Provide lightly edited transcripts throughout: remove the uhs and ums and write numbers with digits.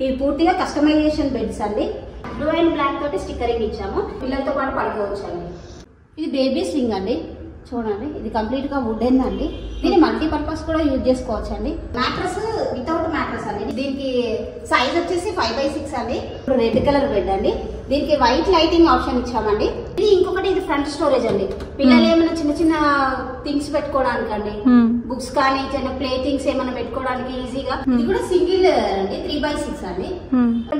ఇవి పూర్తిగా customization beds అండి. బ్లూ అండ్ బ్లాక్ తోటి స్టిక్కరింగ్ ఇచ్చాము. పిల్లలతో పాటు పడుకోవచ్చు అండి. ఇది బేబీ స్వింగ్ అండి. చూడండి, ఇది కంప్లీట్ గా వుడెన్ అండి. దీన్ని మల్టీపర్పస్ కూడా యూజ్ చేసుకోవచ్చు అండి. మ్యాట్రస్ వితౌట్ మ్యాట్రస్ అండి. దీనికి సైజ్ వచ్చేసి 5x6 అండి. రెడ్ కలర్ బెడ్ అండి. దీనికి వైట్ లైటింగ్ ఆప్షన్ ఇచ్చామండి. ఇది ఇంకొకటి, ఇది ఫ్రంట్ స్టోరేజ్ అండి. పిల్లలు ఏమైనా చిన్న చిన్న థింగ్స్ పెట్టుకోవడానికి అండి, బుక్స్ కానీ చిన్న ప్లే థింగ్స్ ఏమైనా పెట్టుకోవడానికి ఈజీగా. ఇది కూడా సింగిల్ అండి, 3x6 అండి.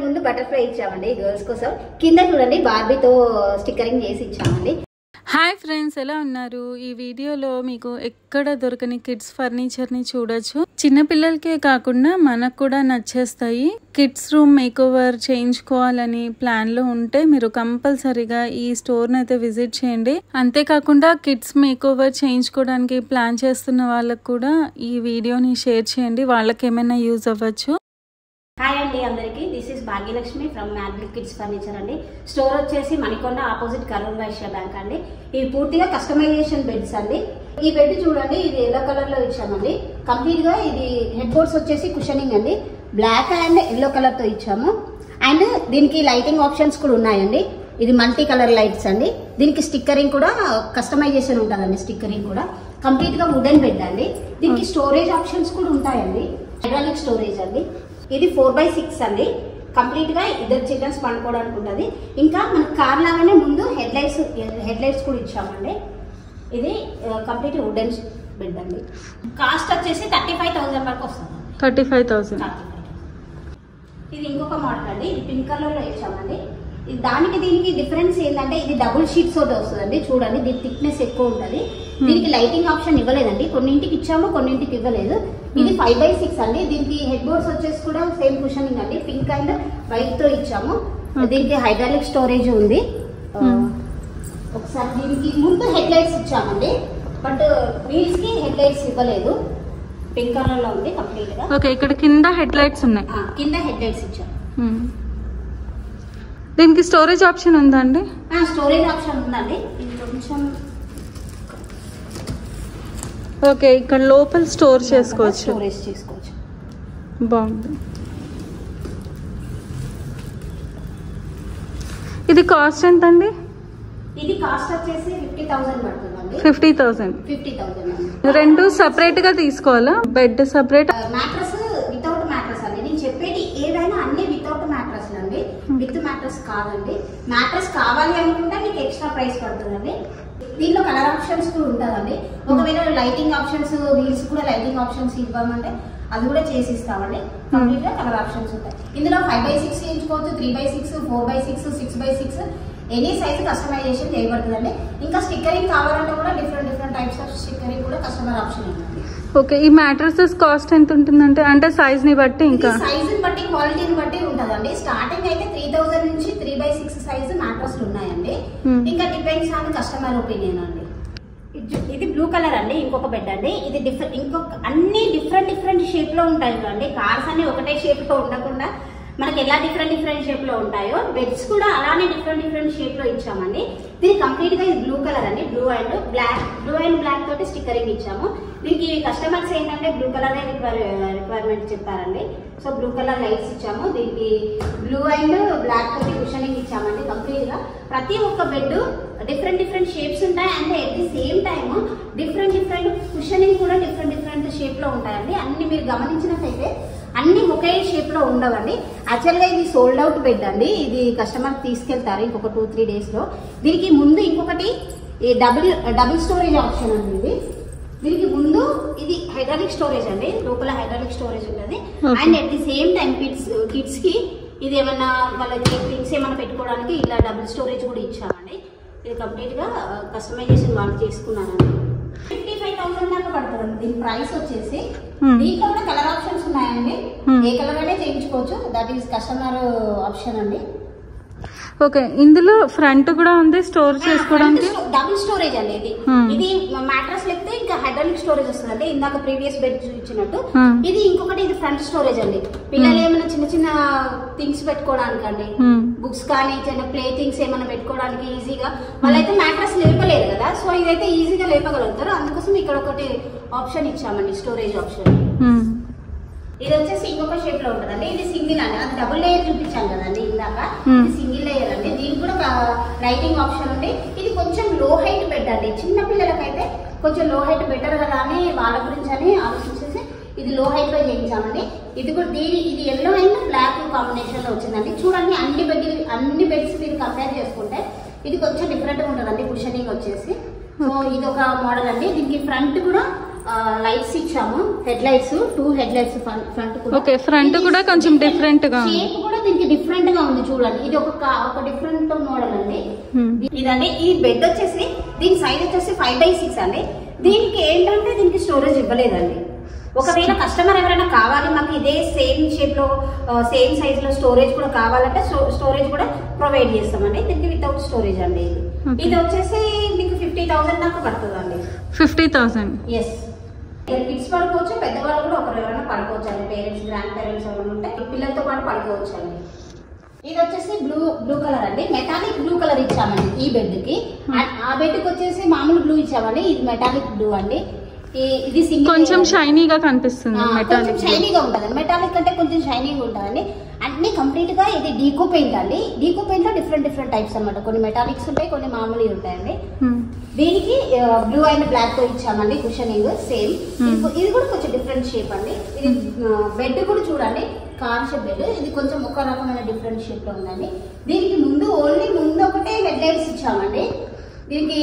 ముందు బటర్ఫ్లై ఇచ్చామండి గర్ల్స్ కోసం. కింద చూడండి బార్బీతో స్టిక్కరింగ్ చేసి ఇచ్చామండి. హాయ్ ఫ్రెండ్స్, ఎలా ఉన్నారు? ఈ వీడియోలో మీకు ఎక్కడ దొరకని కిడ్స్ ఫర్నిచర్ని చూడొచ్చు. చిన్నపిల్లలకే కాకుండా మనకు కూడా నచ్చేస్తాయి. కిడ్స్ రూమ్ మేకోవర్ చేయించుకోవాలని ప్లాన్లో ఉంటే మీరు కంపల్సరీగా ఈ స్టోర్ని అయితే విజిట్ చేయండి. అంతేకాకుండా కిడ్స్ మేకోవర్ చేయించుకోవడానికి ప్లాన్ చేస్తున్న వాళ్ళకు కూడా ఈ వీడియోని షేర్ చేయండి, వాళ్ళకి ఏమైనా యూజ్ అవ్వచ్చు. హాయ్ అండి అందరికి, this is Bhagyalakshmi from Magnik kids furniture అండి. స్టోర్ వచ్చేసి మణికొండ ఆపోజిట్ కరూర్ వైశ్య బ్యాంక్ అండి. ఇవి పూర్తిగా కస్టమైజేషన్ బెడ్స్ అండి. ఈ బెడ్ చూడండి, ఇది ఎల్లో కలర్ లో ఇచ్చామండి. కంప్లీట్ గా ఇది హెడ్ బోర్డ్స్ వచ్చేసి కుషనింగ్ అండి. బ్లాక్ అండ్ ఎల్లో కలర్ తో ఇచ్చాము. అండ్ దీనికి లైటింగ్ ఆప్షన్స్ కూడా ఉన్నాయండి. ఇది మల్టీ కలర్ లైట్స్ అండి. దీనికి స్టిక్కరింగ్ కూడా కస్టమైజేషన్ ఉంటుందండి. స్టిక్కరింగ్ కూడా కంప్లీట్ గా వుడెన్ బెడ్ అండి. దీనికి స్టోరేజ్ ఆప్షన్స్ కూడా ఉంటాయండి. హైడ్రాలిక్ స్టోరేజ్ అండి. ఇది 4x6 అండి. కంప్లీట్ గా ఇద్దరు చిల్డ్రన్స్ పండుకోవడానికి ఉంటుంది. ఇంకా మన కార్ లాగానే ముందు హెడ్ లైట్స్ కూడా ఇచ్చామండి. ఇది కంప్లీట్ వుడెన్ బెడ్ అండి. కాస్ట్ వచ్చేసి 35,000 వరకు వస్తుంది. 35,000. ఇది ఇంకొక మోడల్ అండి. ఇది పింక్ కలర్ లో ఇచ్చామండి. దానికి దీనికి డిఫరెన్స్ ఏంటంటే ఇది డబుల్ షీట్స్ తోటి వస్తుందండి. చూడండి, దీని థిక్నెస్ ఎక్కువ ఉంటుంది. దీనికి లైటింగ్ ఆప్షన్ ఇవ్వలేదండి. కొన్నింటికి ఇచ్చాము, కొన్నింటికి ఇవ్వలేదు. ఇది 5x6 అండి. దీనికి హెడ్ బోర్డ్స్ వచ్చేసి కూడా సేమ్ కుషనింగ్ అండి. పింక్ అండ్ వైట్ తో ఇచ్చాము. దీనికి హైడ్రాలిక్ స్టోరేజ్ ఉంది. ఒకసారి దీనికి ముందు హెడ్ లైట్స్ ఇచ్చామండి, బట్ వీల్స్ కి హెడ్ లైట్స్ ఇవ్వలేదు. పింక్ కలర్ లో ఉంది కంప్లీట్ గా. ఓకే, ఇక్కడ కింద హెడ్ లైట్స్ ఉన్నాయి. కింద హెడ్ లైట్స్ ఇచ్చాము. దీనికి స్టోరేజ్ ఆప్షన్ ఉందా అండి? స్టోరేజ్ ఆప్షన్ ఉందండి. ఇది కొంచెం ఓకే, ఇక్కడ లోపల స్టోర్ చేసుకోవచ్చు. స్టోరేజ్ చేసుకోవచ్చు. బాగుంది. ఇది కాస్ట్ ఎంత అండి? ఇది కాస్ట్ వచ్చేసి 50,000 పడుతుందండి. 50,000. రెండు సపరేట్ గా తీసుకోవాలా? Bed separate, mattress without mattress అండి. నేను చెప్పేది ఏదైనా అన్ని వితౌట్ మ్యాట్రస్ అండి. విత్ మ్యాట్రస్ కాదండి. మ్యాట్రస్ కావాలి అనుకుంటే మీకు ఎక్స్ట్రా ప్రైస్ పడుతుందండి. దీనిలో కలర్ ఆప్షన్స్ కూడా ఉంటుందండి. ఒకవేళ లైటింగ్ ఆప్షన్స్, వీల్స్ కూడా లైటింగ్ ఆప్షన్స్ ఇవ్వమంటే అది కూడా చేసి ఇస్తామండి. కంప్లీట్ గా కలర్ ఆప్షన్స్ ఉంటాయి. ఇందులో 5x6 చేయించుకోవచ్చు, 3x6, 4x6, 6x6 any size customization చేయబడుతుందండి. ఇంకా స్టిక్కరింగ్ కావాలంటే కూడా డిఫరెంట్ టైప్స్ ఆఫ్ స్టిక్కరింగ్ కూడా కస్టమర్ ఆప్షన్ ఉందండి. ఓకే, ఈ మ్యాట్రసెస్ కాస్ట్ ఎంత ఉంటుందంటే, అంటే సైజ్ ని బట్టి, ఇంకా సైజ్ ని బట్టి, క్వాలిటీని బట్టి ఉంటదండి. స్టార్టింగ్ అయితే 3,000 నుంచి 3x6 సైజ్ మ్యాట్రస్ ఉన్నాయండి. ఇంకా డిపెండ్స్ ఆన్ కస్టమర్ ఒపీనియన్ అండి. ఇది బ్లూ కలర్ అండి. ఇంకొక బెడ్ అండి. ఇది అన్ని డిఫరెంట్ షేప్ లో ఉంటాయి చూడండి. కార్స్ అన్ని ఒకటే షేప్ లో ఉండకుండా మనకి ఎలా డిఫరెంట్ షేప్ లో ఉంటాయో బెడ్స్ కూడా అలానే డిఫరెంట్ షేప్ లో ఇచ్చామండి. దీనికి కంప్లీట్ గా ఇది బ్లూ కలర్ అండి. బ్లూ అండ్ బ్లాక్ తోటి స్టిక్కరింగ్ ఇచ్చాము. దీనికి కస్టమర్స్ ఏంటంటే బ్లూ కలర్ రిక్వైర్మెంట్ చెప్పారండి. సో బ్లూ కలర్ లైట్స్ ఇచ్చాము. దీనికి బ్లూ అండ్ బ్లాక్ తోటి కుషనింగ్ ఇచ్చామండి. కంప్లీట్ గా ప్రతి ఒక్క బెడ్ డిఫరెంట్ షేప్స్ ఉంటాయి. And at the same time different cushioning కూడా డిఫరెంట్ షేప్ లో ఉంటాయండి. అన్ని మీరు గమనించినట్టయితే అన్ని ఒకే షేప్ లో ఉండవండి. యాక్చువల్ గా ఇది సోల్డ్ అవుట్ బెడ్ అండి. ఇది కస్టమర్ తీసుకెళ్తారు ఇంకొక 2-3 days లో. దీనికి ముందు ఇంకొకటి డబుల్ స్టోరేజ్ ఆప్షన్ అండి. దీనికి ముందు ఇది హైడ్రాలిక్ స్టోరేజ్ అండి. లోపల హైడ్రాలిక్ స్టోరేజ్ ఉంటుంది. And at the same time kids కి ఇది ఏమన్నా వాళ్ళకి థింగ్స్ ఏమైనా పెట్టుకోవడానికి ఇలా డబుల్ స్టోరేజ్ కూడా ఇచ్చామండి. ఇది కంప్లీట్ గా కస్టమైజేషన్ వాళ్ళు చేసుకున్నారండి. 55,000 దాకా పడుతుందండి. దీని ప్రైస్ వచ్చేసి దీంట్లో కూడా కలర్ ఆప్షన్స్ ఉన్నాయండి. ఏ కలర్ అయినా చేయించుకోవచ్చు. దట్ ఈస్ కస్టమర్ ఆప్షన్ అండి. ఓకే, ఇందులో ఫ్రంట్ కూడా ఉంది స్టోర్ చేసుకోవడానికి. డబుల్ స్టోరేజ్ అండి. ఇది మ్యాట్రస్ లేకపోతే ఇంకా హైడ్రాలిక్ స్టోరేజ్ వస్తుంది. ఇందాక ప్రీవియస్ బెడ్ ఇచ్చినట్టు ఇది ఇంకొకటి, ఇది ఫ్రంట్ స్టోరేజ్ అండి. పిల్లలు ఏమైనా చిన్న థింగ్స్ పెట్టుకోవడానికి అండి, బుక్స్ కానీ చిన్న ప్లే థింగ్స్ ఏమైనా పెట్టుకోవడానికి ఈజీగా. వాళ్ళైతే మ్యాట్రస్ లేపలేరు కదా, సో ఇదైతే ఈజీగా లేపగలుగుతారు. అందుకోసం ఇక్కడ ఒకటి ఆప్షన్ ఇచ్చామండి, స్టోరేజ్ ఆప్షన్. ఇది వచ్చేసి ఇంకొక షేప్ లో ఉంటదండి. ఇది సింగిల్ అండి, అది డబుల్ లేయర్ చూపించాను కదండి ఇందాక, ఇది సింగిల్ లేయర్ అండి. దీనికి కూడా లైటింగ్ ఆప్షన్ ఉంది. ఇది కొంచెం లో హైట్ బెడ్ అండి, చిన్న పిల్లలకైతే కొంచెం లో హైట్ బెటర్ కదా అని వాళ్ళ గురించి అని ఆలోచించేసి ఇది లో హైట్ లో చేయించామండి. ఇది కూడా ఇది ఎల్లో అండ్ బ్లాక్ కాంబినేషన్ లో వచ్చిందండి. చూడండి అన్ని బెడ్స్ మీరు కంపేర్ చేసుకుంటే ఇది కొంచెం డిఫరెంట్ గా ఉంటుందండి కుషనింగ్ వచ్చేసి. సో ఇది ఒక మోడల్ అండి. దీనికి ఫ్రంట్ కూడా లైట్స్ ఇచ్చాము, head lights, 2 head lights front కూడా. ఓకే, ఫ్రంట్ కూడా కొంచెం డిఫరెంట్ గా ఉంది. షేప్ కూడా దీనికి డిఫరెంట్ గా ఉంది చూడండి. ఇది ఒక డిఫరెంట్ మోడల్ అండి. ఇదండి ఈ బెడ్ వచ్చేసి దీని సైజ్ వచ్చేసి 5x6 అండి. దీనికి ఏంటంటే దీనికి స్టోరేజ్ ఇవ్వలేదండి. ఒకవేళ కస్టమర్ ఎవరైనా కావాలి మాకు ఇదే సేమ్ షేప్ లో సేమ్ సైజ్ లో స్టోరేజ్ కూడా కావాలంటే స్టోరేజ్ కూడా ప్రొవైడ్ చేస్తామండి. దీనికి వితౌట్ స్టోరేజ్ అండి. ఇది వచ్చేసి మీకు 50,000 దాకా పడుతుందండి. 50,000. ఎస్, కిడ్స్ పడుకోవచ్చు, పెద్దవాళ్ళు కూడా ఒకరు ఎవరైనా పడుకోవచ్చు అండి. పేరెంట్స్, గ్రాండ్ పేరెంట్స్ ఎవరైనా ఉంటే పిల్లలతో పాటు పడుకోవచ్చు అండి. ఇది వచ్చేసి బ్లూ కలర్ అండి, మెటాలిక్ బ్లూ కలర్ ఇచ్చామండి ఈ బెడ్ కి. ఆ బెడ్ కి వచ్చేసి మామూలు బ్లూ ఇచ్చామండి, ఇది మెటాలిక్ బ్లూ అండి. ఇది కొంచెం షైనీగా కనిపిస్తుంది. మెటాలిక్ షైనీగా ఉంటుంది, మెటాలిక్ అంటే కొంచెం షైనీగా ఉంటుందండి. అన్ని కంప్లీట్ గా ఇది డీకో పెయింట్ అండి. డీకో పెయింట్ లో డిఫరెంట్ టైప్స్ అన్నమాట. కొన్ని మెటాలిక్స్ ఉంటాయి, కొన్ని మామూలు ఉంటాయండి. దీనికి బ్లూ అండ్ బ్లాక్ తో ఇచ్చామండి కుషనింగ్ సేమ్. ఇది కూడా కొంచెం డిఫరెంట్ షేప్ అండి. ఇది బెడ్ కూడా చూడండి కార్ షేప్ బెడ్. ఇది కొంచెం ఒక రకమైన డిఫరెంట్ షేప్ లో ఉందండి. దీనికి ముందు ఒకటే హెడ్ లైట్స్ ఇచ్చామండి. దీనికి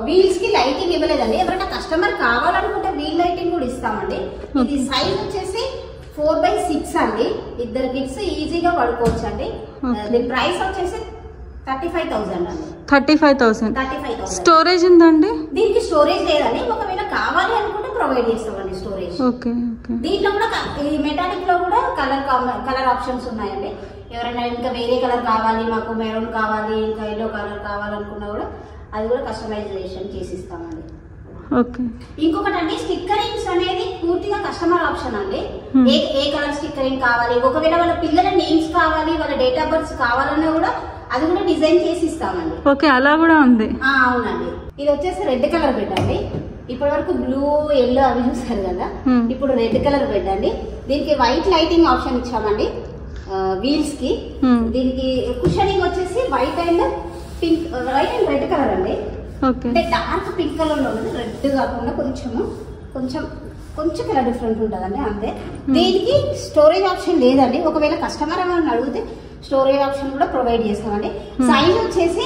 వీల్స్ కి లైటింగ్ ఇవ్వలేదండి. ఎవరైనా కస్టమర్ కావాలనుకుంటే వీల్ లైటింగ్ కూడా ఇస్తామండి. ఇది సైజ్ వచ్చేసి 4x6 అండి. 2 కిడ్స్ ఈజీగా పడుకోవచ్చు అండి. దీని ప్రైస్ వచ్చేసి 35,000 అండి. 35,000. స్టోరేజ్ ఉందండి? దీనికి స్టోరేజ్ లేదండి. ఒకవేళ కావాలి అనుకుంటే ప్రొవైడ్ చేస్తామండి స్టోరేజ్. దీంట్లో కూడా ఈ మెటాలిక్ లో కూడా కలర్ ఆప్షన్స్ ఉన్నాయండి. ఎవరైనా ఇంకా వేరే కలర్ కావాలి, మాకు మెరూన్ కావాలి, ఇంకా ఎల్లో కలర్ కావాలనుకున్నా కూడా అది కూడా కస్టమైజేషన్ చేసిస్తామండి. ఇంకొకటి అండి, స్టిక్కరింగ్స్ అనేది పూర్తిగా కస్టమర్ ఆప్షన్ అండి. ఏ కలర్ స్టిక్కరింగ్ కావాలి, ఒకవేళ వాళ్ళ పిల్లల నేమ్స్ కావాలి, వాళ్ళ డేట్ ఆఫ్ బర్త్ కావాలన్నా కూడా అది కూడా డిజైన్ చేసి ఇస్తామండి. ఓకే, అలా కూడా ఉంది. అవునండి. ఇది వచ్చేసి రెడ్ కలర్ బెడ్ అండి. ఇప్పటి వరకు బ్లూ, ఎల్లో అవి చూసారు కదా, ఇప్పుడు రెడ్ కలర్ బెడ్ అండి. దీనికి వైట్ లైటింగ్ ఆప్షన్ ఇచ్చామండి వీల్స్ కి. దీనికి కుషనింగ్ వచ్చేసి వైట్ అండ్ రెడ్ కలర్ అండి. అంటే డార్క్ పింక్ కలర్ లో ఉంది, రెడ్ కాకుండా కొంచెం కలర్ డిఫరెంట్ ఉంటుందండి అంతే. దీనికి స్టోరేజ్ ఆప్షన్ లేదండి. ఒకవేళ కస్టమర్ ఏమైనా అడిగితే స్టోరేజ్ ఆప్షన్ కూడా ప్రొవైడ్ చేస్తామండి. సైజ్ వచ్చేసి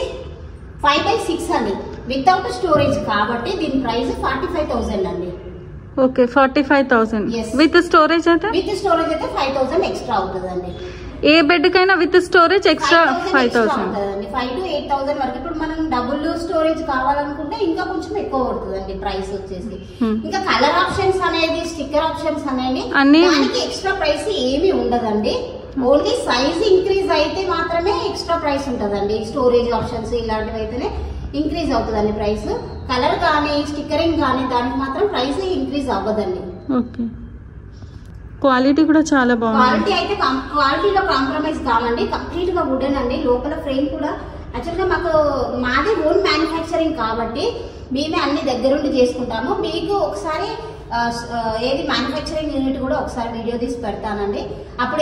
5x6 అండి, వితౌట్ స్టోరేజ్ కాబట్టి దీని ప్రైస్ 45,000 అండి. ఓకే, 45,000. విత్ స్టోరేజ్ అయితే 5,000 ఎక్స్ట్రా అవుతుందండి. ఏ బెడ్ కైనా విత్ స్టోరేజ్ ఎక్స్ట్రా 5,000 5 to 8,000 వరకు. ఇప్పుడు మనం డబుల్ స్టోరేజ్ కావాలనుకుంటే ఇంకా కొంచెం ఎక్కువ పడుతుందండి ప్రైస్ వచ్చేసి. ఇంకా కలర్ ఆప్షన్స్ అనేది, స్టిక్కర్ ఆప్షన్స్ అనేది దానికి ఎక్స్ట్రా ప్రైస్ ఏమి ఉండదండి. ఓన్లీ సైజ్ ఇంక్రీజ్ అయితే మాత్రమే ఎక్స్ట్రా ప్రైస్ ఉంటుందండి. స్టోరేజ్ ఆప్షన్స్ ఇలాంటివి అయితేనే ఇంక్రీజ్ అవుతుందండి ప్రైస్. కలర్ కానీ స్టిక్కరింగ్ కానీ దానికి మాత్రం ప్రైస్ ఇంక్రీజ్ అవ్వదండి. ఓకే, క్వాలిటీ కూడా చాలా బాగుంది. క్వాలిటీ అయితే క్వాలిటీలో కాంప్రమైజ్ కావండి. కంప్లీట్ గా వుడెన్ అండి. లోపల ఫ్రేమ్ కూడా యాక్చువల్గా మాది ఓన్ మ్యానుఫ్యాక్చరింగ్ కాబట్టి మేమే అన్ని దగ్గరుండి చేసుకుంటాము. మీకు ఒకసారి ఏది మ్యానుఫ్యాక్చరింగ్ యూనిట్ కూడా ఒకసారి వీడియో తీసి పెడతానండి. అప్పుడు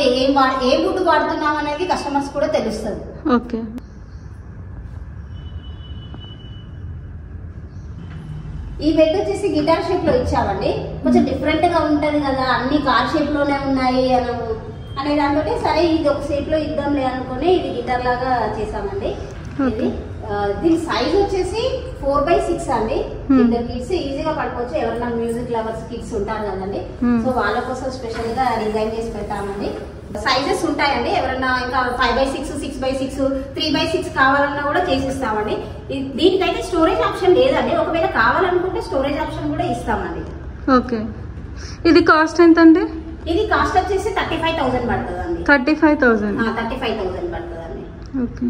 ఏ వుడ్ వాడుతున్నాం అనేది కస్టమర్స్ కూడా తెలుస్తుంది. ఓకే, ఈ బెడ్ వచ్చేసి గిటార్ షేప్ లో ఇచ్చామండి. కొంచెం డిఫరెంట్ గా ఉంటది కదా, అన్ని కార్ షేప్ లోనే ఉన్నాయి అనే దాంతో సరే ఇది ఒక షేప్ లో ఇద్దాంలే అనుకుని ఇది గిటార్ లాగా చేసామండి. దీని సైజ్ వచ్చేసి 4x6 అండి. 2 కిడ్స్ ఈజీగా పడుకోవచ్చు. ఎవరైనా మ్యూజిక్ లవర్స్ కిడ్స్ ఉంటారు కదండి, సో వాళ్ళ కోసం స్పెషల్ గా డిజైన్ చేసి పెట్టామండి. సైజెస్ ఉంటాయండి. ఎవరైనా ఇంకా 5x6, 6x6, 3x6 కావాలన్నా కూడా చేసిస్తామండి. దీనికైతే స్టోరేజ్ ఆప్షన్ లేదండి. ఒకవేళ కావాలనుకుంటే స్టోరేజ్ ఆప్షన్ కూడా ఇస్తామండి. ఓకే, ఇది కాస్ట్ ఎంత అండి? ఇది కాస్ట్ వచ్చేసి 35,000 పడుతుందండి. 35,000 పడుతుందండి. ఓకే,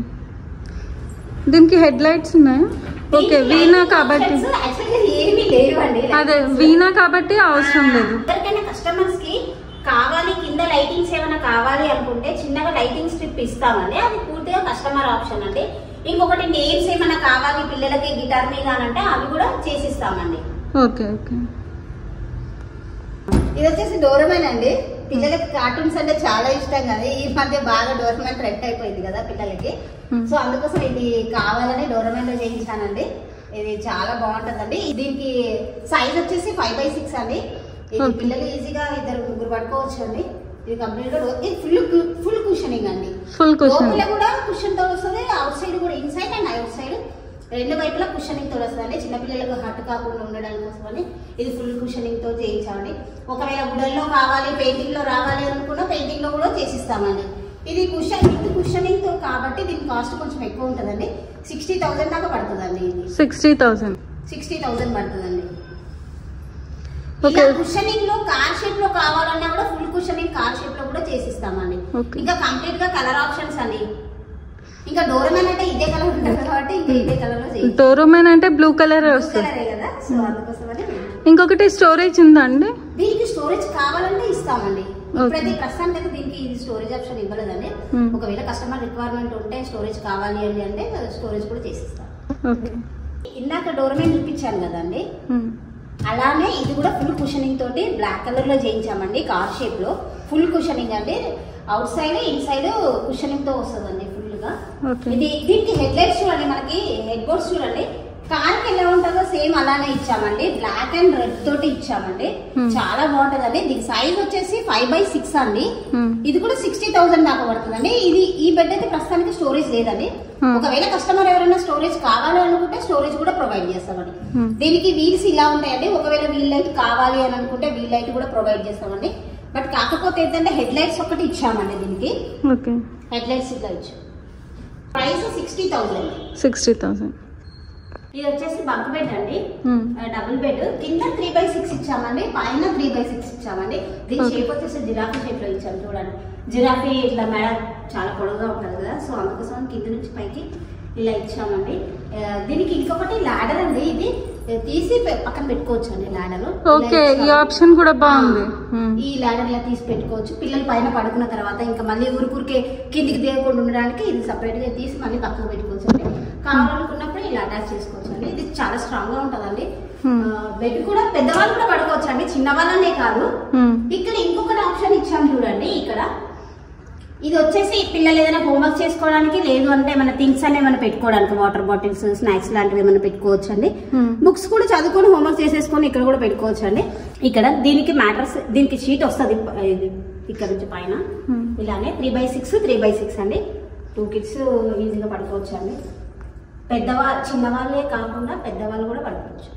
దీనికి హెడ్ లైట్స్ ఉన్నాయా? ఓకే, వీణా కాబట్టి ఏమీ లేవండి. అదే వీణా కాబట్టి అవసరం లేదు. ఎవరికైనా కస్టమర్స్ కి కావాలి, కింద లైటింగ్స్ ఏమైనా కావాలి అనుకుంటే చిన్నగా లైటింగ్ స్ట్రిప్ ఇస్తామండి. అది పూర్తిగా కస్టమర్ ఆప్షన్ అండి. ఇంకొకటి నేమ్స్ ఏమైనా కావాలి పిల్లలకి గిటార్ మీద అంటే అవి కూడా చేసిస్తామండి. Okay okay. ఇది వచ్చేసి డోరమెన్ అండి. పిల్లలకి కార్టూన్స్ అంటే చాలా ఇష్టం కదా. ఈ మధ్య బాగా డోరేమాన్ ట్రెండ్ అయిపోయింది కదా పిల్లలకి. సో అందుకోసం ఇది కావాలని డోరేమాన్ లో చేయించానండి. ఇది చాలా బాగుంటదండి. దీనికి సైజ్ వచ్చేసి 5x6 అండి. ఇది పిల్లలు ఈజీగా 2-3 పట్టుకోవచ్చు అండి. ఇది కంప్లీట్ గా ఫుల్ కుషనింగ్ అండి. లోపల కూడా కుషన్ తో వస్తుంది, అవుట్ సైడ్ కూడా, ఇన్సైడ్ అండ్ అవుట్ సైడ్ రెండు వైపులా కుషనింగ్ తో వస్తుంది. చిన్నపిల్లలకు హట్ కాకుండా ఉండడానికి కోసమని ఇది ఫుల్ కుషనింగ్ తో చేయించామండి. ఒకవేళ వుడన్ లో కావాలి, పెయింటింగ్ లో రావాలి అనుకున్నా పెయింటింగ్ లో కూడా చేసిస్తామండి. ఇది కుషనింగ్ తో కాబట్టి దీని కాస్ట్ కొంచెం ఎక్కువ ఉంటుందండి. 60,000 దాకా పడుతుందండి. ఇది 60,000 పడుతుందండి. కుషనింగ్ లో కార్ షేప్ లో కావాలన్నా కూడా ఫుల్ కుషనింగ్ కార్ షేప్ లో కూడా చేసిస్తామండి. ఇంకా కంప్లీట్ గా కలర్ ఆప్షన్స్ అండి. ఇంకా డోరేమాన్ అంటే ఇదే కలర్ ఉంటుంది కాబట్టి ఇంకా ఇదే కలర్ లో చేయాలి. డోరేమాన్ అంటే బ్లూ కలర్ వస్తుంది కదా. సో అందుకోసమని ఇంకొకటి స్టోరేజ్ ఉందా అండి? దీనికి స్టోరేజ్ కావాలంటే ఇస్తామండి. ఇప్పుడైతే ప్రస్తుతానికి అయితే దీనికి ఇది స్టోరేజ్ ఆప్షన్ ఇవ్వలేదండి. ఒకవేళ కస్టమర్ రిక్వైర్మెంట్ ఉంటే స్టోరేజ్ కావాలి అని అంటే స్టోరేజ్ కూడా చేసిస్తాం. ఇందాక డోరేమాన్ చూపించాను కదండి, అలానే ఇది కూడా ఫుల్ కుషనింగ్ తోటి బ్లాక్ కలర్ లో చేయించామండి. కార్ షేప్ లో ఫుల్ కుషనింగ్ అండి. Out side in side cushioning తో వస్తుందండి ఫుల్ గా. ఇది దీనికి హెడ్ లైట్స్ చూడండి, మనకి హెడ్ బోర్డ్స్ చూడండి కార్ కి ఎలా ఉంటుందో సేమ్ అలానే ఇచ్చామండి. బ్లాక్ అండ్ రెడ్ తోటి ఇచ్చామండి. చాలా బాగుంటదండి. దీని సైజ్ వచ్చేసి 5x6 అండి. ఇది కూడా 60,000 దాకా పడుతుందండి. ఇది ఈ బెడ్ అయితే ప్రస్తుతానికి స్టోరేజ్ లేదండి. ఒకవేళ కస్టమర్ ఎవరైనా స్టోరేజ్ కావాలి అనుకుంటే స్టోరేజ్ కూడా ప్రొవైడ్ చేస్తామండి. దీనికి వీల్స్ ఇలా ఉంటాయండి. ఒకవేళ వీల్ లైట్ కావాలి అని అనుకుంటే వీల్ లైట్ కూడా ప్రొవైడ్ చేస్తామండి. బట్ కాకపోతే ఏంటంటే హెడ్ లైట్స్ ఒకటి ఇచ్చామండి. దీనికి హెడ్ లైట్స్ ఇట్లా ఇచ్చాం. ప్రైస్ 60,000. ఇది వచ్చేసి బంక్ బెడ్ అండి, డబుల్ బెడ్. కింద 3x6 ఇచ్చామండి, పైన 3x6 ఇచ్చామండి. దీని షేప్ వచ్చేసి జిరాఫీ షేప్ లో ఇచ్చాము. చూడండి, జిరాఫీ ఇట్లా మెడ చాలా పొడవుగా ఉంటుంది కదా. సో అందుకోసం కింద నుంచి పైకి ఇలా ఇచ్చామండి. దీనికి ఇంకొకటి లాడర్ అండి. ఇది తీసి పక్కన పెట్టుకోవచ్చు అండి. లాడర్ ఈ ఆప్షన్ కూడా బాగుంది. ఈ లాడర్ ఇలా తీసి పెట్టుకోవచ్చు. పిల్లలు పైన పడుకున్న తర్వాత ఇంకా మళ్ళీ ఊరికే కిందికి దిగకుండా ఉండడానికి ఇది సపరేట్ గా తీసి మళ్ళీ పక్కన పెట్టుకోవచ్చు అండి. కావాలనుకున్నప్పుడు ఇలా అటాచ్ చేసుకోవచ్చు అండి. ఇది చాలా స్ట్రాంగ్ గా ఉంటదండి. బెడ్ కూడా పెద్దవాళ్ళు కూడా పడుకోవచ్చు అండి, చిన్న వాళ్ళనే కాదు. ఇక్కడ ఇంకొకటి ఆప్షన్ ఇచ్చాము చూడండి. ఇక్కడ ఇది వచ్చేసి పిల్లలు ఏదైనా హోంవర్క్ చేసుకోవడానికి, లేదు అంటే మన థింగ్స్ అనే ఏమైనా పెట్టుకోవడానికి, వాటర్ బాటిల్స్, స్నాక్స్ లాంటివి ఏమైనా పెట్టుకోవచ్చు అండి. బుక్స్ కూడా చదువుకొని హోంవర్క్ చేసేసుకొని ఇక్కడ కూడా పెట్టుకోవచ్చు అండి. ఇక్కడ దీనికి మ్యాట్రస్, దీనికి షీట్ వస్తుంది ఇక్కడ నుంచి పైన. ఇలానే 3x6 అండి. 2 kids ఈజీగా పడుకోవచ్చు అండి. చిన్నవాళ్ళే కాకుండా పెద్దవాళ్ళు కూడా పడుకోవచ్చు.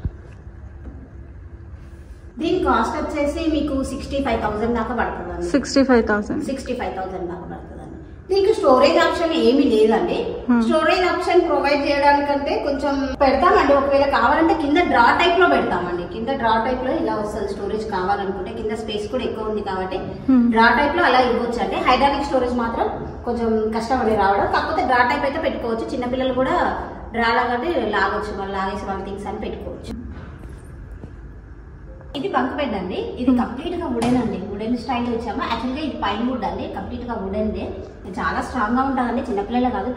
దీని కాస్ట్ వచ్చేసి మీకు 65,000 దాకా పడుతుందండి. 65,000 దాకా పడుతుందండి. దీనికి స్టోరేజ్ ఆప్షన్ ఏమీ లేదండి. స్టోరేజ్ ఆప్షన్ ప్రొవైడ్ చేయడానికంటే కొంచెం పెడతామండి. ఒకవేళ కావాలంటే కింద డ్రా టైప్ లో పెడతామండి. కింద డ్రా టైప్ లో ఇలా వస్తుంది. స్టోరేజ్ కావాలనుకుంటే కింద స్పేస్ కూడా ఎక్కువ ఉంది కాబట్టి డ్రా టైప్ లో అలా ఇవ్వచ్చు అండి. హైడ్రాలిక్ స్టోరేజ్ మాత్రం కొంచెం కష్టం అండి రావడం. కాకపోతే డ్రా టైప్ అయితే పెట్టుకోవచ్చు. చిన్నపిల్లలు కూడా డ్రా లాగా లాగొచ్చు, వాళ్ళు లాగేసి వాళ్ళ థింగ్స్ అని పెట్టుకోవచ్చు. ఇది బంక్ బెడ్ అండి. ఇది కంప్లీట్ గా వుడెన్ అండి. వుడెన్ స్టైల్ ఇచ్చాము. యాక్చువల్గా ఇది పైన్ వుడ్ అండి. కంప్లీట్ గా వుడెన్ దే. చాలా స్ట్రాంగ్ గా ఉంటుందండి. చిన్నపిల్లలు కాదు,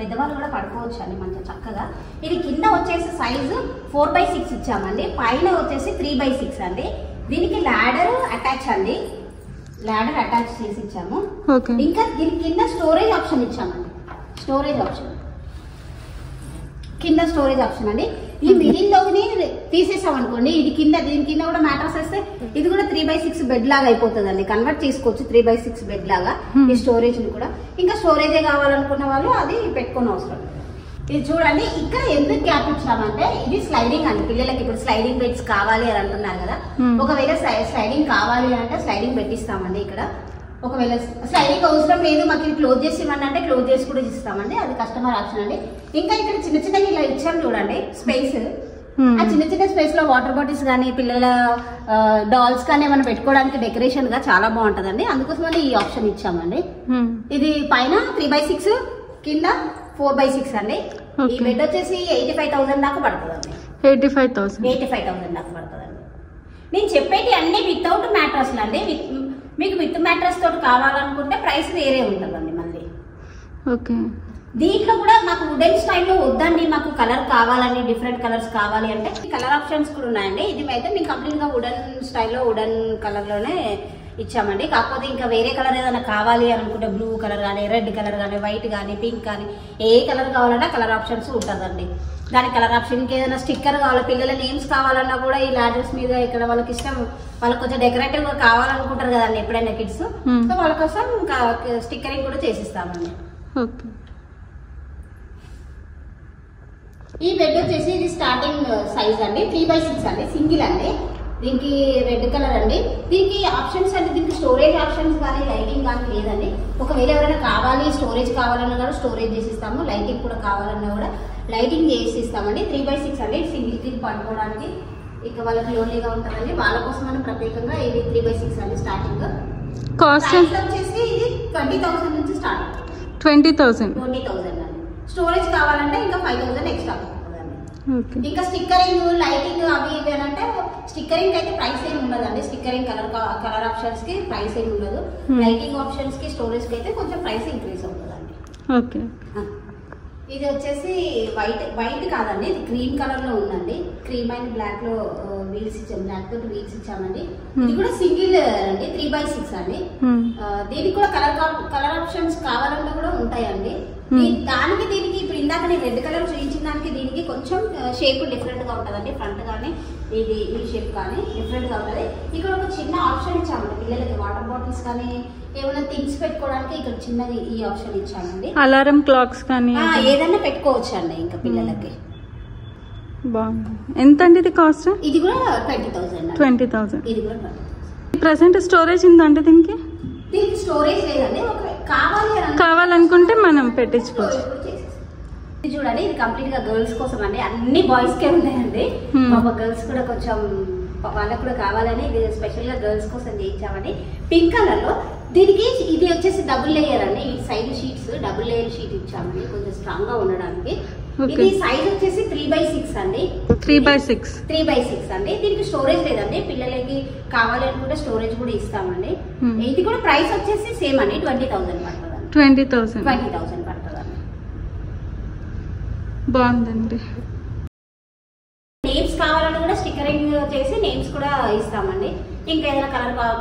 పెద్దవాళ్ళు కూడా పడుకోవచ్చు అండి మంచిగా చక్కగా. ఇది కింద వచ్చేసి సైజు 4x6 ఇచ్చామండి. పైన వచ్చేసి 3x6 అండి. దీనికి లాడర్ అటాచ్ అండి. లాడర్ అటాచ్ చేసి ఇచ్చాము. ఇంకా దీని కింద స్టోరేజ్ ఆప్షన్ ఇచ్చామండి. స్టోరేజ్ ఆప్షన్ కింద స్టోరేజ్ ఆప్షన్ అండి. ఈ మిడిల్ లోని తీసేసాం అనుకోండి, ఇది కింద, దీని కింద కూడా మ్యాట్రస్ వేస్తే ఇది కూడా 3x6 బెడ్ లాగా అయిపోతుంది అండి. కన్వర్ట్ చేసుకోవచ్చు 3x6 బెడ్ లాగా ఈ స్టోరేజ్ ని కూడా. ఇంకా స్టోరేజే కావాలనుకున్న వాళ్ళు అది పెట్టుకోని అవసరం. ఇది చూడండి, ఇక్కడ ఎందుకు గ్యాప్ ఇచ్చామంటే ఇది స్లైడింగ్ అండి. పిల్లలకి ఇప్పుడు స్లైడింగ్ బెడ్స్ కావాలి అని అంటున్నారు కదా. ఒకవేళ స్లైడింగ్ కావాలి అంటే స్లైడింగ్ పెట్టిస్తామండి. ఇక్కడ ఒకవేళ స్లైడింగ్ అవసరం లేదు, మాకు ఇది క్లోజ్ చేసి ఇవ్వండి అంటే క్లోజ్ చేసి కూడా ఇస్తామండి. అది కస్టమర్ ఆప్షన్ అండి. ఇంకా ఇక్కడ చిన్న చిన్నగా ఇలా ఇచ్చాము చూడండి స్పేస్. ఆ చిన్న చిన్న స్పేస్ లో వాటర్ బాటిల్స్ కానీ, పిల్లల డాల్స్ కానీ ఏమైనా పెట్టుకోవడానికి డెకరేషన్ గా చాలా బాగుంటదండి. అందుకోసమని ఈ ఆప్షన్ ఇచ్చామండి. ఇది పైన 3x6, కింద 4x6 అండి. ఈ బెడ్ వచ్చేసి 85,000 దాకా పడుతుందండి. 85,000 దాకా పడుతుందండి. నేను చెప్పేటి అన్ని వితౌట్ మ్యాట్రస్ అండి. మీకు విత్ మ్యాట్రస్ తోటి కావాలనుకుంటే ప్రైస్ వేరే ఉంటుందండి మళ్ళీ. దీంట్లో కూడా మాకు వుడెన్ స్టైల్లో వద్దండి, మాకు కలర్ కావాలని, డిఫరెంట్ కలర్స్ కావాలి అంటే కలర్ ఆప్షన్స్ కూడా ఉన్నాయండి. ఇది అయితే మీకు కంప్లీట్ గా వుడెన్ స్టైల్లో, వుడెన్ కలర్ లోనే ఇచ్చామండి. కాకపోతే ఇంకా వేరే కలర్ ఏదైనా కావాలి అనుకుంటే బ్లూ కలర్ కానీ, రెడ్ కలర్ కానీ, వైట్ కానీ, పింక్ కానీ ఏ కలర్ కావాలన్నా కలర్ ఆప్షన్స్ ఉంటుందండి. దాని కలర్ ఆప్షన్ ఇంకేదైనా స్టిక్కర్ కావాలి, పిల్లల నేమ్స్ కావాలన్నా కూడా ఈ లాడర్స్ మీద ఇక్కడ వాళ్ళకి ఇష్టం, వాళ్ళకి కొంచెం డెకరేటివ్ గా కావాలనుకుంటారు కదండి ఎప్పుడైనా కిడ్స్. సో వాళ్ళ కోసం ఇంకా స్టిక్కరింగ్ కూడా చేసిస్తామండి. ఈ బెడ్ వచ్చేసి ఇది స్టార్టింగ్ సైజ్ అండి, 3x6 అండి, సింగిల్ అండి. దీనికి రెడ్ కలర్ అండి. దీనికి ఆప్షన్స్ అంటే దీనికి స్టోరేజ్ ఆప్షన్స్ కానీ లైటింగ్ కానీ లేదండి. ఒకవేళ ఎవరైనా కావాలి స్టోరేజ్ కావాలన్నా కూడా స్టోరేజ్ చేసిస్తాము, లైటింగ్ కూడా కావాలన్నా కూడా లైటింగ్ చేసిస్తామండి. 3x6 అండి, సింగిల్ కిడ్ పడుకోవడానికి ఇక వాళ్ళకి లోన్లీగా ఉంటుందండి, వాళ్ళ కోసం మనం ప్రత్యేకంగా ఇది 3x6 అండి. స్టార్టింగ్ కాస్ట్ వచ్చేసి ఇది 20,000 నుంచి స్టార్ట్. 20,000 అండి. స్టోరేజ్ కావాలంటే ఇంకా 5,000 ఎక్స్ట్రా. ఇంకా స్టిక్కరింగ్ లైటింగ్ అవి ఇవి అని అంటే స్టిక్కరింగ్ అయితే ప్రైస్ ఏమి ఉండదండి. స్టిక్కరింగ్ కలర్ ఆప్షన్స్ కి ప్రైస్ ఏమి ఉండదు. లైటింగ్ ఆప్షన్స్ కి స్టోరేజ్ కి అయితే కొంచెం ప్రైస్ ఇంక్రీజ్ అవుతుందండి. ఓకే. ఇది వచ్చేసి వైట్ కాదండి, ఇది క్రీమ్ కలర్ లో ఉందండి. క్రీమ్ అండ్ బ్లాక్ లో వీల్స్ ఇచ్చాము, బ్లాక్ తోటి వీల్స్ ఇచ్చామండి. ఇది కూడా సింగిల్ అండి, 3x6 అండి. దీనికి కూడా కలర్ ఆప్షన్స్ కావాలన్నా కూడా ఉంటాయండి. దానికి దీనికి ఇప్పుడు ఇందాక నేను రెడ్ కలర్ చూపించిన దానికి దీనికి కొంచెం షేప్ డిఫరెంట్ గా ఉంటుందండి. ఫ్రంట్ కానీ ఇది ఈ షేప్ కానీ డిఫరెంట్ గా ఉంటుంది. ఇక్కడ ఒక చిన్న ఆప్షన్ ఇచ్చామండి పిల్లలకి, వాటర్ బాటిల్స్ కానీ ఏమైనా థింగ్స్ పెట్టుకోవడానికి ఇక్కడ చిన్నది ఈ ఆప్షన్ ఇచ్చామండి. అలారం క్లాక్స్ కానీ ఏదైనా పెట్టుకోవచ్చు అండి ఇంకా పిల్లలకి. బాగుంది. ఎంత అండి ఇది కాస్ట్? ఇది కూడా 20,000. ఇది కూడా 20,000. ప్రెసెంట్ స్టోరేజ్ ఉందండి దీనికి? దీనికి స్టోరేజ్ లేదండి, కావాలనుకుంటే మనం పెట్టించుకోవచ్చు. ఇది చూడండి, ఇది కంప్లీట్ గా గర్ల్స్ కోసం అండి, అన్ని బాయ్స్ కే ఉన్నాయండి. పాప గర్ల్స్ కూడా కొంచెం వాళ్ళకు కూడా కావాలని ఇది స్పెషల్ గా గర్ల్స్ కోసం చేయించామండి. పింక్ కలర్ లో దీనికి ఇది వచ్చేసి డబుల్ లేయర్ అండి. ఈ side sheets double layer sheet ఇచ్చామండి కొంచెం స్ట్రాంగ్ గా ఉండడానికి. ఇది సైజ్ వచ్చేసి 3x6 అండి. 3x6 అండి. దీనికి స్టోరేజ్ లేదండి, పిల్లలకి కావాలి అనుకుంటే స్టోరేజ్ కూడా ఇస్తామండి. ఇది కూడా ప్రైస్ వచ్చేసి సేమ్ అండి, 20,000 పడుతుంది. 20,000 పడుతుందండి. బాగుందండి. నేమ్స్ కావాలని కూడా స్టిక్కరింగ్ చేసి నేమ్స్ కూడా ఇస్తామండి. ఇంకా ఏదైనా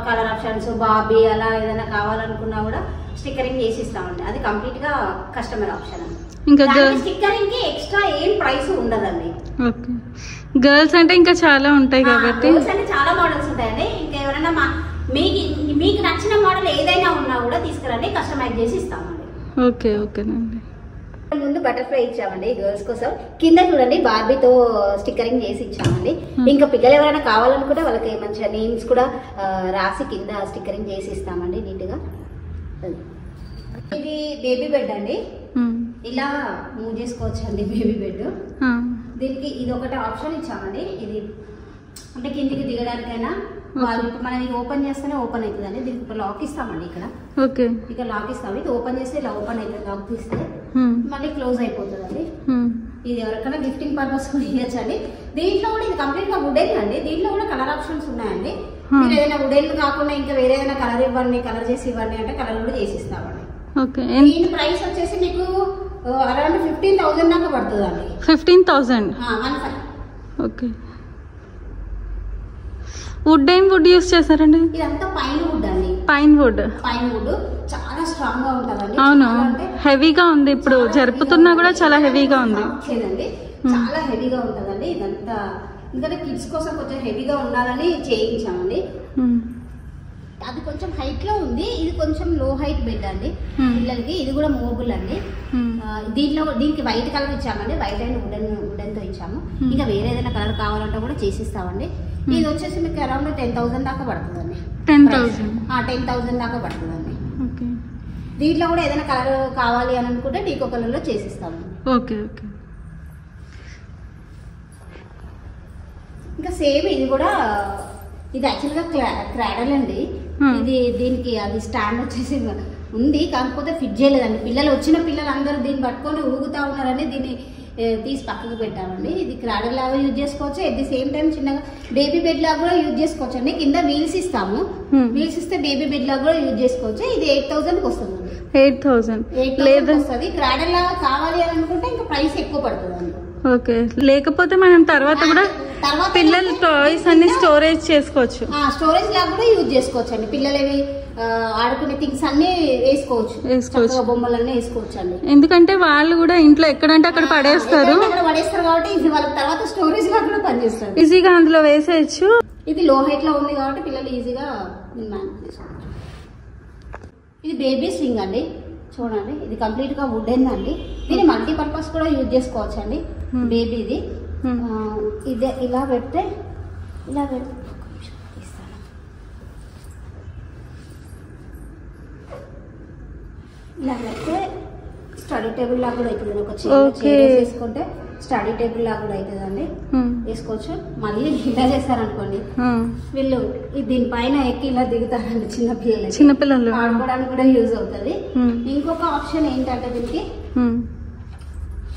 కలర్ ఆప్షన్స్ బాబీ అలా ఏదైనా కావాలనుకున్నా కూడా స్టిక్కరింగ్ చేసి ఇస్తామండి. అది కంప్లీట్ గా కస్టమర్ ఆప్షన్ అండి. ఇంకా స్టిక్కరింగ్ కి ఎక్స్ట్రా ఏం ప్రైస్ ఉండదండి. ఓకే. గర్ల్స్ అంటే ఇంకా చాలా ఉంటాయి కాబట్టి గర్ల్స్ అంటే చాలా మోడల్స్ ఉంటాయండి. ఇంకా ఎవరైనా మీకు నచ్చిన మోడల్ ఏదైనా ఉన్నా కూడా తీసుకురండి, కస్టమైజ్ చేసి ఇస్తామండి. ఓకే. ఓకేనండి. ముందు బటర్ఫ్లై ఇచ్చామండి గర్ల్స్ కోసం. కింద చూడండి బార్బీతో స్టిక్కరింగ్ చేసి ఇచ్చామండి. ఇంకా పిల్లలు ఎవరైనా కావాలనుకుంటే వాళ్ళకి మంచిగా నేమ్స్ కూడా రాసి కింద స్టిక్కరింగ్ చేసి ఇస్తామండి నీట్ గా. ఇది బేబీ బెడ్ అండి, ఇలా మూవ్ చేసుకోవచ్చు అండి బేబీ బెడ్. దీనికి ఇది ఒకటి ఆప్షన్ ఇచ్చామండి. ఇది అంటే కిందికి దిగడానికైనా మనం ఇది ఓపెన్ చేస్తేనే ఓపెన్ అవుతుందండి. దీనికి ఒక లాక్ ఇస్తామండి ఇక్కడ. ఓకే. ఇక్కడ లాక్ ఇస్తాము, ఇది ఓపెన్ చేస్తే ఇలా ఓపెన్ అవుతుంది, లాక్ తీస్తే మళ్ళీ క్లోజ్ అయిపోతుందండి. ఇది ఎవరికైనా గిఫ్టింగ్ పర్పస్ కూడా ఇవ్వచ్చండి. దీంట్లో కూడా ఇది కంప్లీట్ గా వుడెన్ అండి. దీంట్లో కూడా కలర్ ఆప్షన్స్ ఉన్నాయండి. మీరు ఏదైనా వుడెన్ కాకుండా ఇంకా వేరే ఏదైనా కలర్ ఇవ్వండి, కలర్ చేసి ఇవ్వండి అంటే కలర్ కూడా చేసి ఇస్తామండి. దీని ప్రైస్ వచ్చేసి మీకు అరౌండ్ 15,000 దాకా పడుతుందండి. 15,000. ఓకే. వుడ్ ఏం వుడ్ యూస్ చేస్తారండి? ఇదంతా పైన్ వుడ్ అండి. పైన్ వుడ్ చాలా స్ట్రాంగ్ గా ఉంటదండి. అవును, హెవీగా ఉంది. ఇప్పుడు జరుపుతున్నా కూడా చాలా హెవీగా ఉంది. చాలా హెవీగా ఉంటదండి ఇదంతా. ఎందుకంటే కిడ్స్ కోసం కొంచెం హెవీగా ఉండాలని చేయించామండి. అది కొంచెం హైట్ లో ఉంది, ఇది కొంచెం లో హైట్ బెడ్ అండి పిల్లలకి. ఇది కూడా మూవబుల్ అండి. దీనికి వైట్ కలర్ ఇచ్చామండి, వైట్ అండ్ వుడెన్ తో ఇచ్చాము. ఇంకా వేరే ఏదైనా కలర్ కావాలంటే కూడా చేసిస్తామండి. ఇది వచ్చేసి మీకు అరౌండ్ 10,000 దాకా పడుతుందండి. 10,000 దాకా పడుతుందండి. దీంట్లో కూడా ఏదైనా కలర్ కావాలి అని అనుకుంటే డీకో కలర్ లో చేసిస్తాము. ఓకే. ఓకే. ఇంకా సేమ్ ఇది కూడా, ఇది యాక్చువల్ గా క్రాడల్ అండి. ఇది దీనికి అది స్టాండ్ వచ్చేసి ఉంది, కాకపోతే ఫిట్ చేయలేదండి. వచ్చిన పిల్లలు అందరూ దీన్ని పట్టుకొని ఊగుతా ఉన్నారని దీన్ని తీసి పక్కకు పెట్టామండి. ఇది క్రాడల్ లాగా యూజ్ చేసుకోవచ్చు, ఎట్ ది సేమ్ టైం చిన్నగా బేబీ బెడ్ లాగా కూడా యూజ్ చేసుకోవచ్చు అండి. కింద వీల్స్ ఇస్తాము, వీల్స్ ఇస్తే బేబీ బెడ్ లాగా కూడా యూజ్ చేసుకోవచ్చు. ఇది 8,000 వస్తుంది. 8,000 వస్తుంది. క్రాడల్ లాగా కావాలి అని అనుకుంటే ఇంకా ప్రైస్ ఎక్కువ పడుతుంది అండి. ఓకే, లేకపోతే మనం తర్వాత కూడా పిల్లల టాయ్స్ అన్ని స్టోరేజ్ చేసుకోవచ్చు. స్టోరేజ్ లాగా కూడా యూజ్ చేసుకోవచ్చు అండి. పిల్లలవి ఆడుకునే థింగ్స్ అన్ని వేసుకోవచ్చు, బొమ్మలన్నీ వేసుకోవచ్చు అండి. ఎందుకంటే వాళ్ళు కూడా ఇంట్లో ఎక్కడంటే అక్కడ పడేస్తారు కాబట్టి ఇది వాళ్ళకి తర్వాత స్టోరేజ్ లాగా కూడా పనిచేస్తారు. ఈజీగా అందులో వేసేయచ్చు. ఇది లో హైట్ లో ఉంది కాబట్టి పిల్లలు ఈజీగా చేసుకోవచ్చు. ఇది బేబీ స్వింగ్ అండి, చూడండి. ఇది కంప్లీట్ గా వుడెన్ అండి. దీన్ని మల్టీపర్పస్ కూడా యూజ్ చేసుకోవచ్చు అండి. బేబీది ఇదే ఇలా పెడితే ఇలా పెడితే స్టడీ టేబుల్ లాగా కూడా అవుతుంది. ఒక చైర్ వేసుకుంటే స్టడీ టేబుల్ లాగా కూడా అవుతుంది అండి, వేసుకోవచ్చు. మళ్ళీ ఇలా చేస్తారనుకోండి వీళ్ళు దీనిపైన ఎక్కి ఇలా దిగుతారండి. చిన్నపిల్లలు ఆడుకోవడానికి కూడా యూజ్ అవుతుంది. ఇంకొక ఆప్షన్ ఏంటంటే దీనికి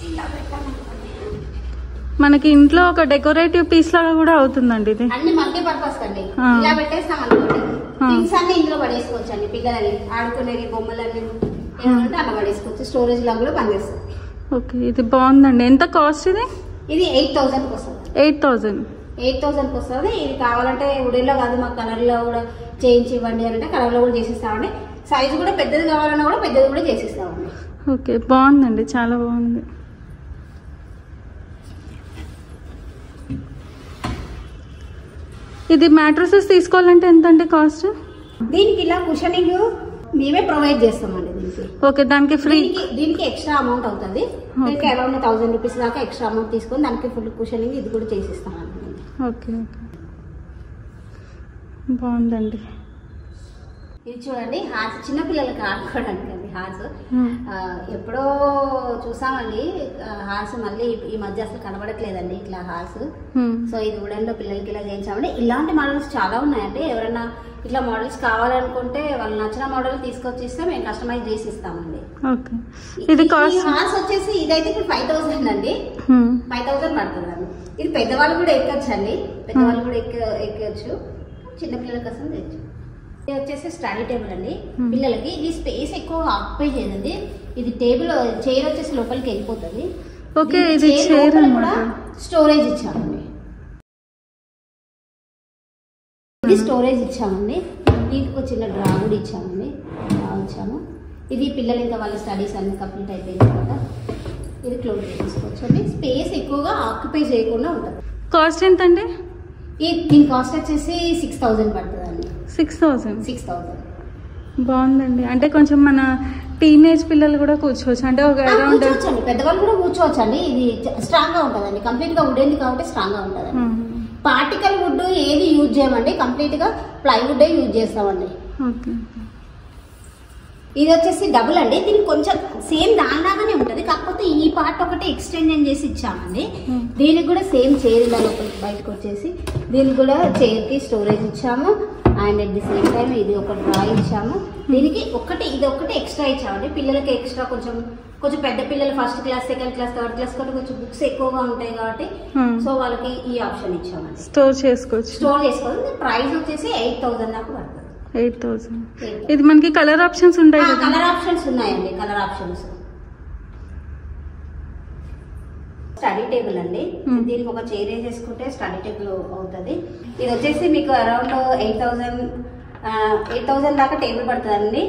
ఇలా పెట్టాలనుకోండి, మనకి ఇంట్లో ఒక డెకరేటివ్ పీస్ లాగా కూడా అవుతుందండి. ఇది అన్ని మల్టీపర్పస్ అండి. ఇలా పెట్టేస్తాం అనుకోండి, థింగ్స్ అన్ని ఇందులో పడేసుకోవచ్చు అండి. పిల్లలని ఆడుకునేవి బొమ్మలన్నీ ఏమంటే అలా పడేసుకోవచ్చు. స్టోరేజ్ లాగా కూడా పనిచేస్తుంది. ఓకే, ఇది బాగుందండి. ఎంత కాస్ట్ ఇది? ఇది 8,000 వస్తుంది. 8,000 వస్తుంది. ఇది కావాలంటే ఉడేలో కాదు, మాకు కలర్ లో కూడా చేయించి ఇవ్వండి అంటే కలర్ లో కూడా చేసిస్తామండి. సైజు కూడా పెద్దది కావాలన్నా కూడా పెద్దది కూడా చేసిస్తామండి. ఓకే, బాగుందండి, చాలా బాగుంది. ఇది మ్యాట్రసెస్ తీసుకోవాలంటే ఎంత అండి కాస్ట్? దీనికి ఇలా కుషనింగ్ మేమే ప్రొవైడ్ చేస్తామండి. దీనికి ఓకే, దానికి ఫ్రీ. దీనికి ఎక్స్ట్రా అమౌంట్ అవుతుంది. దీనికి అరౌండ్ 1000 రూపీస్ దాకా ఎక్స్ట్రా అమౌంట్ తీసుకొని దానికి ఫుల్ కుషనింగ్ ఇది కూడా చేసిస్తామండి. ఓకే, బాగుందండి. ఇది చూడండి, హార్స్ చిన్నపిల్లలకి ఆడుకోవడానికి అండి. హార్స్ ఎప్పుడో చూసామండి హార్స్, మళ్ళీ ఈ మధ్య అసలు కనబడట్లేదండి ఇట్లా హార్స్. సో ఇది వుడెన్ లో పిల్లలకి ఇలా చేయించామండి. ఇలాంటి మోడల్స్ చాలా ఉన్నాయండి. ఎవరైనా ఇట్లా మోడల్స్ కావాలనుకుంటే వాళ్ళు నచ్చిన మోడల్ తీసుకొచ్చిస్తే మేము కస్టమైజ్ చేసి ఇస్తామండి. ఇది కాస్ట్ హార్స్ వచ్చేసి ఇదైతే ఇప్పుడు 5,000 అండి. 5,000 పడుతుందండి. ఇది పెద్దవాళ్ళు కూడా ఎక్కచ్చు అండి, పెద్దవాళ్ళు కూడా ఎక్కచ్చు, చిన్నపిల్లల కోసం తెచ్చు. ఇది వచ్చేసి స్టడీ టేబుల్ అండి పిల్లలకి. ఇది స్పేస్ ఎక్కువ ఆక్యుపై చేయదండి. ఇది టేబుల్ చైర్ వచ్చేసి లోపలికి వెళ్ళిపోతుంది. కూడా స్టోరేజ్ ఇచ్చామండి. ఇది స్టోరేజ్ ఇచ్చామండి. దీనికి ఒక చిన్న డ్రా కూడా ఇచ్చామండి, ఇచ్చాము. ఇది పిల్లలు ఇంకా వాళ్ళ స్టడీస్ అన్ని కంప్లీట్ అయిపోయిన తర్వాత ఇది క్లోజ్ చేసుకోవచ్చు అండి. స్పేస్ ఎక్కువగా ఆక్యుపై చేయకుండా ఉంటుంది. కాస్ట్ ఎంత అండి? దీని కాస్ట్ వచ్చేసి 6,000 పడుతుందండి. 6,000 బాగుందండి. అంటే కొంచెం మన టీనేజ్ పిల్లలు కూడా కూర్చోవచ్చు, అంటే ఒక అరౌండ్ పెద్దవాళ్ళు కూడా కూర్చోవచ్చు అండి. ఇది స్ట్రాంగ్ గా ఉంటుందండి, కంప్లీట్ గా వుడ్ కాబట్టి స్ట్రాంగ్ గా ఉంటుందండి. పార్టికల్ వుడ్ ఏది యూజ్ చేయమండి, కంప్లీట్ గా ప్లైవుడ్ యూజ్ చేస్తామండి. ఇది వచ్చేసి డబుల్ అండి. దీనికి కొంచెం సేమ్ దానిలాగానే ఉంటది, కాకపోతే ఈ పార్ట్ ఒకటి ఎక్స్టెన్షన్ చేసి ఇచ్చామండి. దీనికి కూడా సేమ్ చైర్ ఇలా లోపలికి బయటకు వచ్చేసి దీనికి కూడా చైర్ కి స్టోరేజ్ ఇచ్చాము. And at the same time ఇది ఒక డ్రా ఇచ్చాము. దీనికి ఇది ఒకటి ఎక్స్ట్రా ఇచ్చామండి. పిల్లలకి ఎక్స్ట్రా కొంచెం పెద్ద పిల్లలు first class, second class, third class కాబట్టి కొంచెం బుక్స్ ఎక్కువగా ఉంటాయి కాబట్టి సో వాళ్ళకి ఈ ఆప్షన్ ఇచ్చామండి. స్టోర్ చేసుకోవచ్చు. ప్రైస్ వచ్చేసి 8,000 దాకా పడుతుంది. 8,000. ఇది మనకి కలర్ ఆప్షన్స్ ఉంటాయి కదా? కలర్ ఆప్షన్స్ ఉన్నాయండి. Colour options. స్టడీ టేబుల్ అండి. దీనికి ఒక చైర్ వేసేసుకుంటే స్టడీ టేబుల్ అవుతుంది. ఇది వచ్చేసి మీకు అరౌండ్ 8,000 దాకా టేబుల్ పడుతుందండి.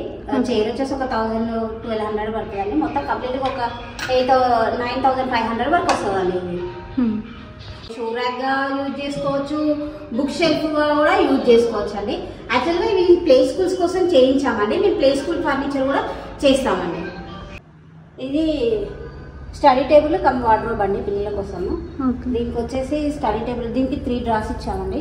చైర్ వచ్చేసి ఒక 1,000-1,200 పడుతుందండి. మొత్తం కంప్లీట్ గా ఒక 9,500 వరకు వస్తుందండి. షూ ర్యాక్ గా యూజ్ చేసుకోవచ్చు, బుక్ షెల్ఫ్ గా కూడా యూజ్ చేసుకోవచ్చు అండి. యాక్చువల్గా ఇవి ప్లే స్కూల్స్ కోసం చేయించామండి. మేము ప్లే స్కూల్ ఫర్నిచర్ కూడా చేస్తామండి. ఇది స్టడీ టేబుల్ కమ్ వార్డ్రోబ్ అండి పిల్లల కోసము. దీనికి వచ్చేసి స్టడీ టేబుల్, దీనికి 3 డ్రాస్ ఇచ్చామండి.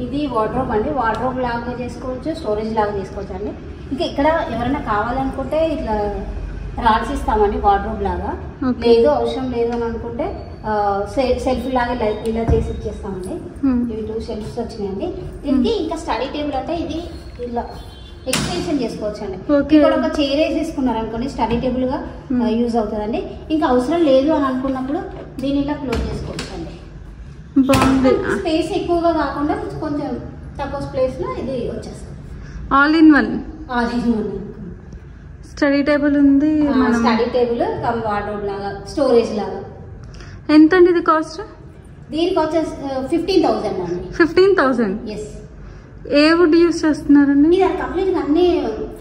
ఇది వార్డ్రోబ్ అండి. వార్డ్రోబ్ లాగా చేసుకోవచ్చు, స్టోరేజ్ లాగా చేసుకోవచ్చు అండి. ఇంకా ఇక్కడ ఎవరైనా కావాలనుకుంటే ఇట్లా రాడ్స్ ఇస్తామండి వార్డ్రోబ్ లాగా. లేదు అవసరం లేదు అని అనుకుంటే సెల్ఫ్ లాగా ఇలా చేసి ఇచ్చేస్తామండి. ఇవి 2 షెల్ఫ్స్ వచ్చినాయండి. దీనికి ఇంకా స్టడీ టేబుల్ అంటే ఇది ఇలా ఎక్స్టెన్షన్ చేసుకోవచ్చు అండి. ఇక్కడ ఒక చైర్ వేసేసుకున్నారు అనుకోండి, స్టడీ టేబుల్ గా యూజ్ అవుతుందండి. ఇంకా అవసరం లేదు అని అనుకున్నప్పుడు దీన్ని ఇలా క్లోజ్ చేసుకోవచ్చు అండి. స్పేస్ ఎక్కువగా కాకుండా కొంచెం తక్కువ ప్లేస్ లో ఇది వచ్చేస్తుంది. All in one. Study table ఉంది, స్టడీ టేబుల్ కమ్ వార్డ్రోబ్ లాగా, స్టోరేజ్ లాగా. ఎంత అండి ఇది కాస్ట్? దీనికి వచ్చేసి 15,000 అండి. 15,000. ఎస్. ఏ వుడ్ యూస్ చేస్తున్నారండి? ఇది కంప్లీట్ గా అన్ని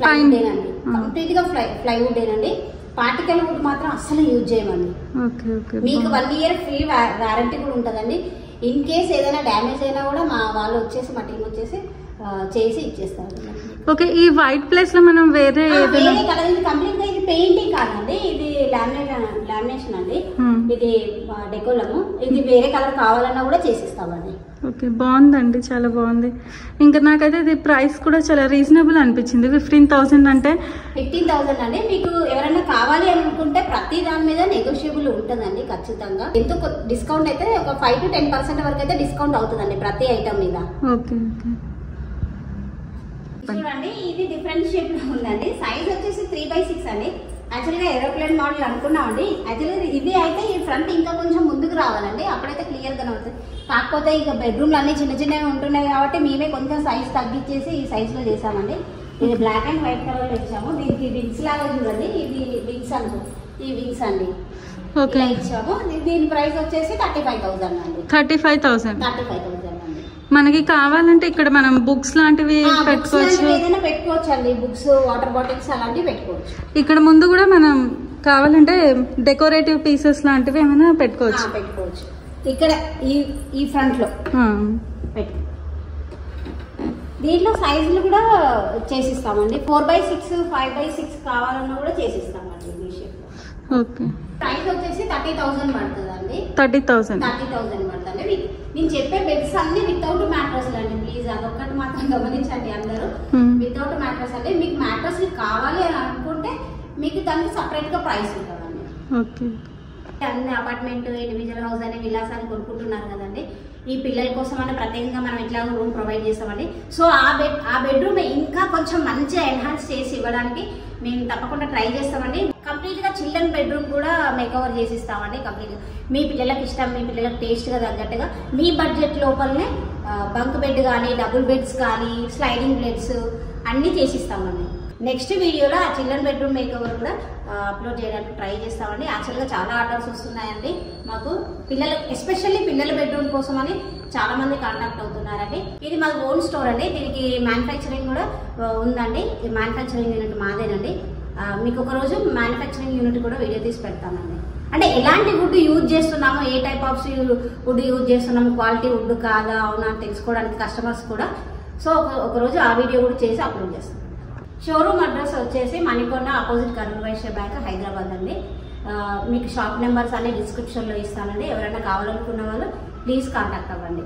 ప్లైవుడ్ ఏనండి, కంప్లీట్ గా ప్లైవుడ్ ఏనండి. పార్టికల్ వుడ్ మాత్రం అస్సలు యూజ్ చేయమండి. మీకు 1 year ఫ్రీ వారంటీ కూడా ఉంటుందండి. ఇన్ కేస్ ఏదైనా డ్యామేజ్ అయినా కూడా మా వాళ్ళు వచ్చేసి, మా టీం వచ్చేసి చేసి ఇచ్చేస్తారు. ఓకే, ఈ వైట్ ప్లేస్ లో మనం వేరే కలర్, ఇది కంప్లీట్ గా ఇది పెయింటింగ్ కాదండి, ఇది లామినేషన్ అండి. ఇది డెకోలము, ఇది వేరే కలర్ కావాలన్నా కూడా చేసిస్తామండి. ఓకే, బాగుందండి, చాలా బాగుంది. ఇంకా నాకైతే ఇది ప్రైస్ కూడా చాలా రీజనబుల్ అనిపించింది. 15,000 అంటే 15,000 అండి. మీకు ఎవరైనా కావాలి అనుకుంటే ప్రతి దాని మీద నెగోషియబుల్ ఉంటుందండి ఖచ్చితంగా. ఎంతో డిస్కౌంట్ అయితే ఒక 5 to 10% వరకు అయితే డిస్కౌంట్ అవుతుందండి ప్రతి ఐటమ్ మీద. ఓకే ఓకే, చూడండి ఇది డిఫరెంట్ షేప్ లో ఉందండి. సైజ్ వచ్చేసి 3x6 అండి. యాక్చువల్గా ఏరోప్లేన్ మోడల్ అనుకున్నామండి. యాక్చువల్గా ఇది అయితే ఈ ఫ్రంట్ ఇంకా కొంచెం ముందుకు రావాలండి, అప్పుడైతే క్లియర్ గానే ఉంటుంది. కాకపోతే ఇక బెడ్రూమ్లు అన్ని చిన్న చిన్నవి ఉంటున్నాయి కాబట్టి మేమే కొంచెం సైజ్ తగ్గించేసి ఈ సైజ్ లో చేసామండి. ఇది బ్లాక్ అండ్ వైట్ కలర్ లో ఇచ్చాము. దీనికి వింగ్స్ లాగా చూడండి, ఇది వింగ్స్ అనుకో, ఈ వింగ్స్ అండి ఇచ్చాము. దీని ప్రైస్ వచ్చేసి 35,000 అండి. 35,000 అండి. మనకి కావాలంటే ఇక్కడ మనం బుక్స్ లాంటివి పెట్టుకోవచ్చు, ఏదైనా పెట్టుకోవచ్చు అండి. బుక్స్, వాటర్ బాటిల్స్ అలాంటివి పెట్టుకోవచ్చు. ఇక్కడ ముందు కూడా మనం కావాలంటే డెకరేటివ్ పీసెస్ లాంటివి ఏమైనా పెట్టుకోవచ్చు. ఇక్కడ ఈ ఫ్రంట్ లో పెట్టు. దీంట్లో సైజులు కూడా చేసిస్తామండి. 4x6, 5x6 కావాలన్నా కూడా చేసిస్తామండి ఈ షేప్ లో. ఓకే, ప్రైస్ వచ్చేసి 30,000 పడుతుందండి. 30,000 పడుతుంది. నేను చెప్పే బెడ్స్ అన్ని వితౌట్ మ్యాట్రస్ అండి. ప్లీజ్ అదొక్కటి మాత్రం గమనించండి అందరూ. వితౌట్ మ్యాట్రస్ అంటే మీకు మ్యాట్రస్ కావాలి అని అనుకుంటే మీకు దానికి సపరేట్ గా ప్రైస్ ఉంటుందండి. ఓకే, అన్ని అపార్ట్మెంట్, ఇండివిజువల్ హౌస్ అనే విల్లాస్ అని కొనుక్కుంటున్నారు కదండి. ఈ పిల్లల కోసం అని ప్రత్యేకంగా మనం ఎట్లా రూమ్ ప్రొవైడ్ చేస్తామండి. సో ఆ బెడ్రూమ్ ఇంకా కొంచెం మంచిగా ఎన్హాన్స్ చేసి ఇవ్వడానికి మేము తప్పకుండా ట్రై చేస్తామండి. కంప్లీట్ గా చిల్డ్రన్ బెడ్రూమ్ కూడా మేకవర్ చేసి ఇస్తామండి. కంప్లీట్ గా మీ పిల్లలకు ఇష్టం, మీ పిల్లలకు టేస్ట్ గా తగ్గట్టుగా మీ బడ్జెట్ లోపలనే బంక్ బెడ్ కానీ, డబుల్ బెడ్స్ కానీ, స్లైడింగ్ బెడ్స్ అన్ని చేసిస్తామండి. నెక్స్ట్ వీడియోలో ఆ చిల్డ్రన్ బెడ్రూమ్ మేకవర్ కూడా అప్లోడ్ చేయడానికి ట్రై చేస్తామండి. యాక్చువల్గా చాలా ఆర్డర్స్ వస్తున్నాయండి మాకు. ఎస్పెషల్లీ పిల్లల బెడ్రూమ్ కోసం అని చాలా మంది కాంటాక్ట్ అవుతున్నారండి. ఇది మాది ఓన్ స్టోర్ అండి. దీనికి మ్యానుఫ్యాక్చరింగ్ కూడా ఉందండి. ఈ మ్యానుఫ్యాక్చరింగ్ యూనిట్ మాదేనండి. మీకు ఒక రోజు మ్యానుఫ్యాక్చరింగ్ యూనిట్ కూడా వీడియో తీసి పెడతానండి. అంటే ఎలాంటి వుడ్ యూజ్ చేస్తున్నామో, ఏ టైప్ ఆఫ్ వుడ్ యూజ్ చేస్తున్నాము, క్వాలిటీ వుడ్ కాదా అవునా అని తెలుసుకోవడానికి కస్టమర్స్ కూడా. సో ఒక రోజు ఆ వీడియో కూడా చేసి అప్లోడ్ చేస్తాం. షోరూమ్ అడ్రస్ వచ్చేసి మణికొండ, ఆపోజిట్ కరూర్ వైశ్య బ్యాంక్, హైదరాబాద్ అండి. మీకు షాప్ నెంబర్స్ అన్ని డిస్క్రిప్షన్లో ఇస్తానండి. ఎవరైనా కావాలనుకున్న వాళ్ళు ప్లీజ్ కాంటాక్ట్ అవ్వండి.